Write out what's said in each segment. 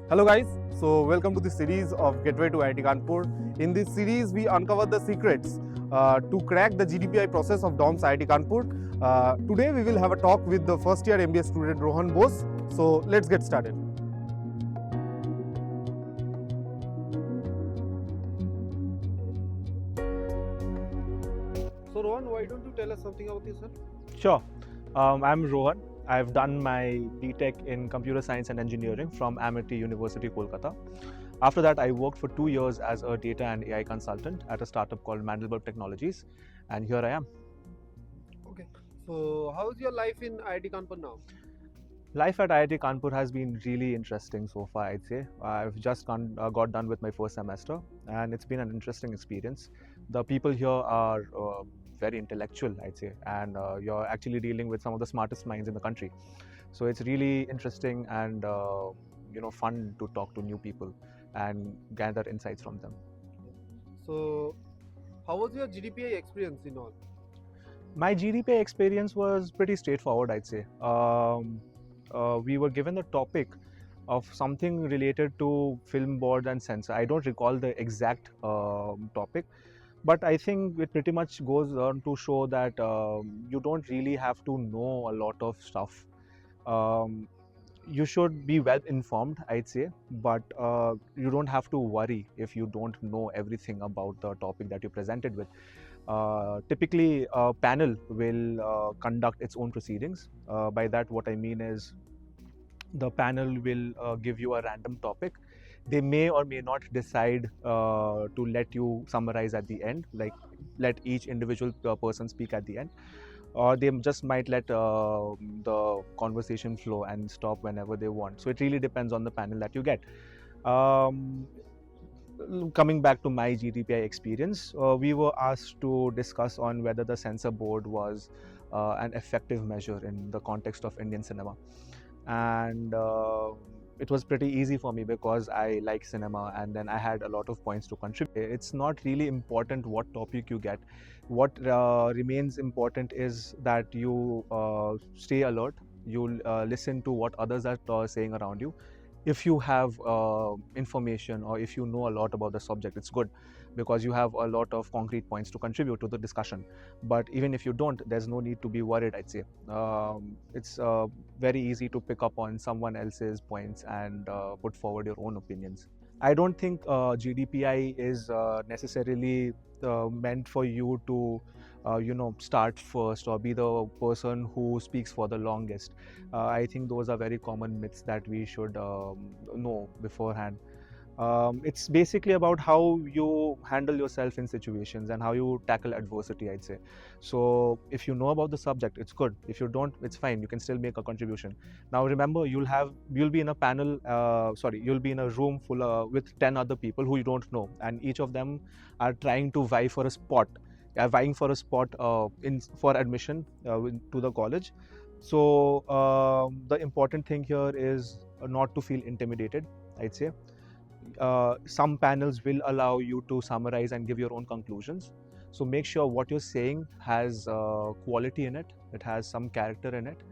Hello guys, so welcome to the series of Gateway to IIT Kanpur. In this series, we uncover the secrets to crack the GDPI process of DoMS IIT Kanpur. Today, we will have a talk with the first year MBA student Rohan Bose. So let's get started. So Rohan, why don't you tell us something about yourself? Sure. I'm Rohan. I've done my BTech in Computer Science and Engineering from Amity University, Kolkata. After that, I worked for 2 years as a data and AI consultant at a startup called Mandelburg Technologies, and here I am. Okay. So how's your life in IIT Kanpur now? Life at IIT Kanpur has been really interesting so far, I'd say. I've just got done with my first semester, and it's been an interesting experience. The people here are very intellectual, I'd say, and you're actually dealing with some of the smartest minds in the country. So it's really interesting and fun to talk to new people and gather insights from them. So how was your GDPI experience in all? My GDPI experience was pretty straightforward, I'd say. We were given the topic of something related to film board and censor. I don't recall the exact topic, but I think it pretty much goes on to show that you don't really have to know a lot of stuff. Um, you should be well informed, I'd say, but you don't have to worry if you don't know everything about the topic that you presented with. Typically, a panel will conduct its own proceedings. By that, what I mean is the panel will give you a random topic. They may or may not decide to let you summarize at the end, like let each individual person speak at the end, or they just might let the conversation flow and stop whenever they want. So it really depends on the panel that you get. Um, Coming back to my GDPI experience, we were asked to discuss on whether the censor board was an effective measure in the context of Indian cinema. And it was pretty easy for me because I like cinema, and then I had a lot of points to contribute. It's not really important what topic you get. What remains important is that you stay alert, you listen to what others are saying around you. If you have information or if you know a lot about the subject, it's good because you have a lot of concrete points to contribute to the discussion. But even if you don't, there's no need to be worried, I'd say. It's very easy to pick up on someone else's points and put forward your own opinions. I don't think GDPI is necessarily meant for you to, start first or be the person who speaks for the longest. I think those are very common myths that we should know beforehand. It's basically about how you handle yourself in situations and how you tackle adversity, I'd say. So if you know about the subject, it's good. If you don't, it's fine. You can still make a contribution. Now remember, you'll be in a panel. You'll be in a room full with 10 other people who you don't know, and each of them are trying to vie for a spot. Vying for a spot for admission to the college. So the important thing here is not to feel intimidated, I'd say. Some panels will allow you to summarize and give your own conclusions. So make sure what you're saying has quality in it, it has some character in it,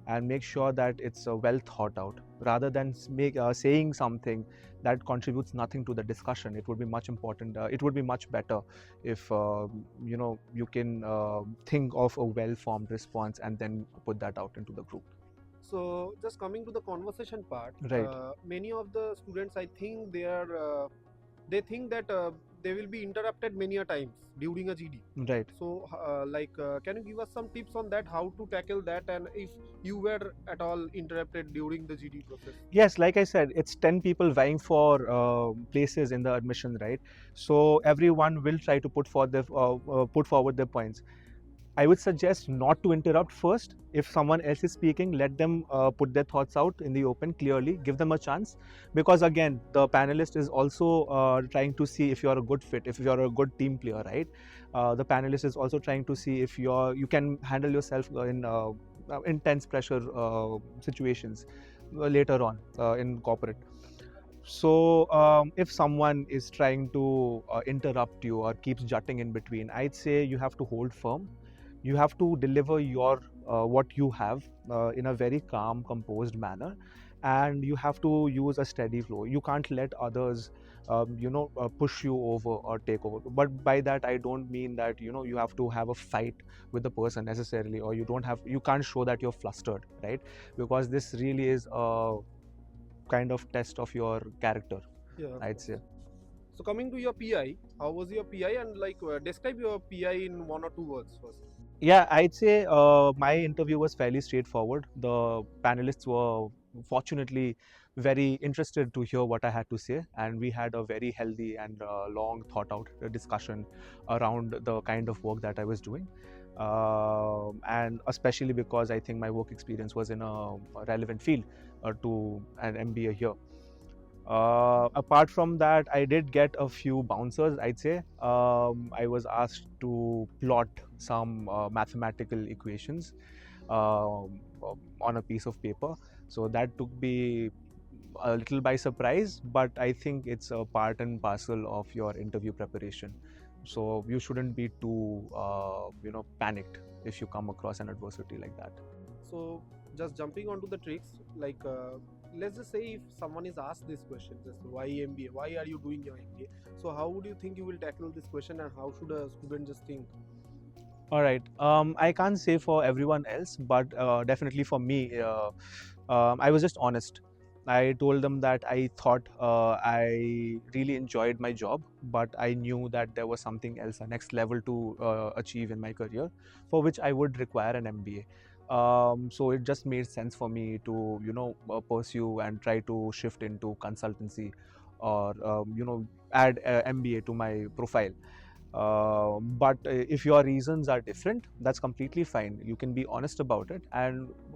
and make sure that it's well thought out. Rather than saying something that contributes nothing to the discussion, it would be much important. It would be much better if you can think of a well-formed response and then put that out into the group. So just coming to the conversation part, Right. many of the students, I think they think that they will be interrupted many a times during a GD. Right. So can you give us some tips on that, how to tackle that, and if you were at all interrupted during the GD process? Yes, like I said, it's 10 people vying for places in the admission, right? So everyone will try to put forward their points. I would suggest not to interrupt first. If someone else is speaking, let them put their thoughts out in the open clearly, give them a chance. Because again, the panelist is also trying to see if you're a good fit, if you're a good team player, right? The panelist is also trying to see if you can handle yourself in intense pressure situations later on in corporate. So if someone is trying to interrupt you or keeps jutting in between, I'd say you have to hold firm. You have to deliver your what you have in a very calm, composed manner, and you have to use a steady flow. You can't let others push you over or take over. But by that I don't mean that you have to have a fight with the person necessarily, or you can't show that you're flustered, right? Because this really is a kind of test of your character, Yeah. I'd say. So coming to your PI, how was your PI, and describe your PI in 1 or 2 words first. Yeah, I'd say my interview was fairly straightforward. The panelists were fortunately very interested to hear what I had to say, and we had a very healthy and long thought out discussion around the kind of work that I was doing. And especially because I think my work experience was in a relevant field to an MBA here. Apart from that, I did get a few bouncers, I'd say. I was asked to plot some mathematical equations on a piece of paper. So that took me a little by surprise, but I think it's a part and parcel of your interview preparation. So you shouldn't be too, panicked if you come across an adversity like that. So just jumping onto the tricks, let's just say if someone is asked this question, just why MBA, why are you doing your MBA? So how would you think you will tackle this question, and how should a student just think? All right. I can't say for everyone else, but definitely for me, I was just honest. I told them that I thought I really enjoyed my job, but I knew that there was something else, a next level to achieve in my career, for which I would require an MBA. So it just made sense for me to, pursue and try to shift into consultancy, or add MBA to my profile. But if your reasons are different, that's completely fine. You can be honest about it,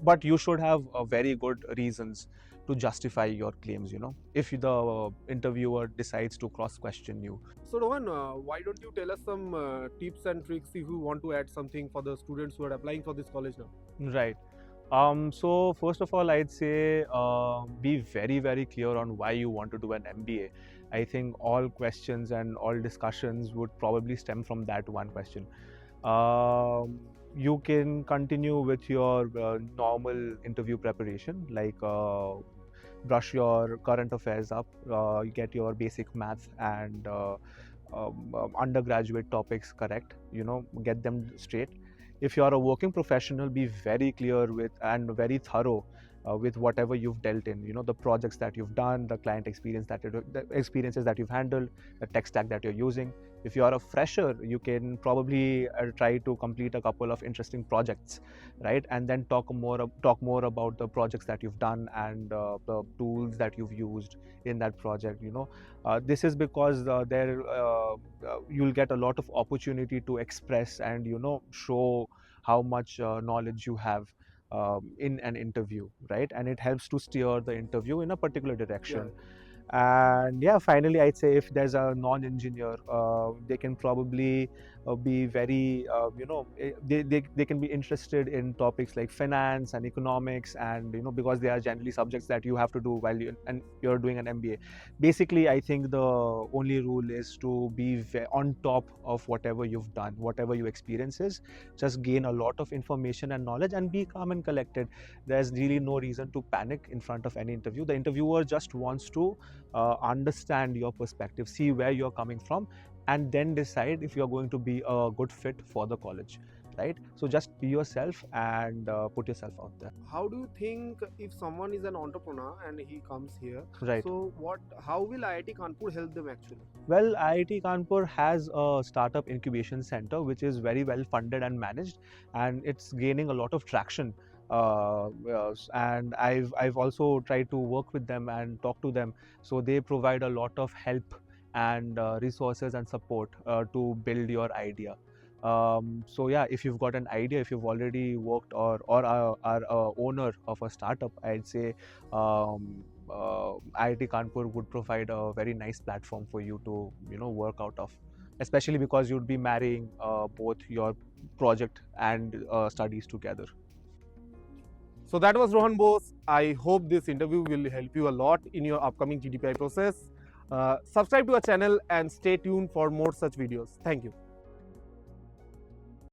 but you should have very good reasons to justify your claims. If the interviewer decides to cross question you. So Rohan, why don't you tell us some tips and tricks if you want to add something for the students who are applying for this college now? Right. So first of all, I'd say be very, very clear on why you want to do an MBA. I think all questions and all discussions would probably stem from that one question. You can continue with your normal interview preparation, like brush your current affairs up, get your basic math and undergraduate topics correct, get them straight. If you are a working professional, be very clear with and very thorough with whatever you've dealt in, the projects that you've done, the client experience the experiences that you've handled, the tech stack that you're using. If you are a fresher, you can probably try to complete a couple of interesting projects, right? And then talk more about the projects that you've done and the tools that you've used in that project. This is because you'll get a lot of opportunity to express and show how much knowledge you have in an interview, right? And it helps to steer the interview in a particular direction. And yeah, finally, I'd say if there's a non-engineer, they can probably be very, they can be interested in topics like finance and economics, and because they are generally subjects that you have to do while you're doing an MBA. Basically, I think the only rule is to be on top of whatever you've done, whatever your experience is. Just gain a lot of information and knowledge, and be calm and collected. There's really no reason to panic in front of any interview. The interviewer just wants to understand your perspective, see where you're coming from, and then decide if you're going to be a good fit for the college, right? So just be yourself and put yourself out there. How do you think if someone is an entrepreneur and he comes here? Right. So how will IIT Kanpur help them actually? Well, IIT Kanpur has a Startup Incubation Centre which is very well funded and managed, and it's gaining a lot of traction. And I've also tried to work with them and talk to them. So they provide a lot of help and resources and support to build your idea. So yeah, if you've got an idea, if you've already worked or are a owner of a startup, I'd say IIT Kanpur would provide a very nice platform for you to work out of, especially because you'd be marrying both your project and studies together. So that was Rohan Bose. I hope this interview will help you a lot in your upcoming GDPI process. Subscribe to our channel and stay tuned for more such videos. Thank you.